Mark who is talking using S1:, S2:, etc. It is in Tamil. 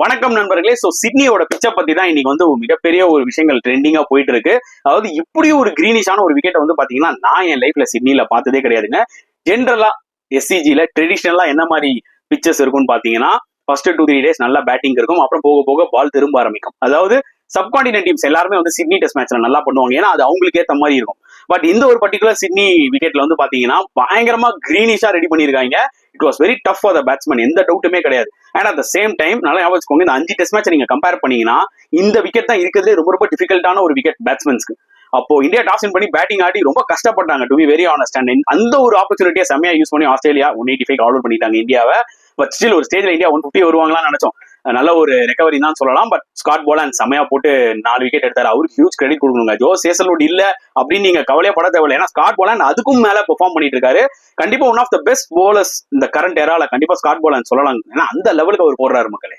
S1: வணக்கம் நண்பர்களே. சோ சிட்னியோட பிச்சை பத்தி தான் இன்னைக்கு வந்து மிகப்பெரிய ஒரு விஷயங்கள் ட்ரெண்டிங்கா போயிட்டு இருக்கு. அதாவது இப்படி ஒரு கிரீனிஷான ஒரு விக்கெட்டை வந்து பாத்தீங்கன்னா நான் என் லைஃப்ல சிட்னில பார்த்ததே கிடையாதுங்க. ஜென்ரலா எஸ்சிஜில ட்ரெடிஷனலா என்ன மாதிரி பிச்சஸ் இருக்கும்னு பாத்தீங்கன்னா ஃபர்ஸ்ட் 2-3 டேஸ் நல்லா பேட்டிங் இருக்கும். அப்புறம் போக போக பால் திரும்ப ஆரம்பிக்கும். அதாவது சப்கான்டினென்ட் டீம்ஸ் எல்லாருமே வந்து சிட்னி டெஸ்ட் மேட்ச்ல நல்லா பண்ணுவாங்க. ஏன்னா அது அவங்களுக்கு ஏத்த மாதிரி இருக்கும். பட் இந்த ஒரு பர்டிகுலர் சிட்னி விக்கெட்ல வந்து பாத்தீங்கன்னா பயங்கரமா கிரீனிஷா ரெடி பண்ணிருக்காங்க. It was very tough for the batsman, எந்த டவுட்டுமே கிடையாது. And at the same time நல்லா ஞாபகம் வச்சுக்கோங்க, இந்த 5 டெஸ்ட் மேட்ச் நீங்க கம்பேர் பண்ணீங்கன்னா இந்த விக்கெட் தான் இருக்கிறதுலே ரொம்ப ரொம்ப டிஃபிகல்ட்டான ஒரு விக்கெட் பேட்ஸ்மேன்ஸ்க்கு. அப்போ இந்தியா டாஸ் வின் பண்ணி பேட்டிங் ஆடி ரொம்ப கஷ்டப்பட்டாங்க, to be very honest. And அந்த ஒரு ஆப்பர்ச்சுனிட்டியை செம்மையா யூஸ் பண்ணி ஆஸ்திரேலியா 185 ஆல் அவுட் பண்ணிட்டாங்க இந்தியாவை. பட் ஸ்டில் ஒரு ஸ்டேஜ்ல இந்தியா 150 வருவாங்களான்னு நினைச்சோம். நல்ல ஒரு ரெக்கவரி தான் சொல்லலாம். பட் ஸ்காட் போலாண்ட் செம்மையா போட்டு 4 விக்கெட் எடுத்தாரு. அவருக்கு ஹியூஜ் கிரெடிட் கொடுக்கணுங்க. ஜோஸ் ஹேசல்வுட் இல்ல அப்படின்னு நீங்க கவலையே பட தேவையில்லை. ஏன்னா ஸ்காட் போலாண்ட் அதுக்கும் மேல பெர்ஃபார்ம் பண்ணிட்டு இருக்காரு. கண்டிப்பா one of the best bowlers இந்த கரண்ட் ஏரால கண்டிப்பா ஸ்காட் போலாண்ட் சொல்லலாம். ஏன்னா அந்த லெவலுக்கு அவர் போடுறாரு மக்களே.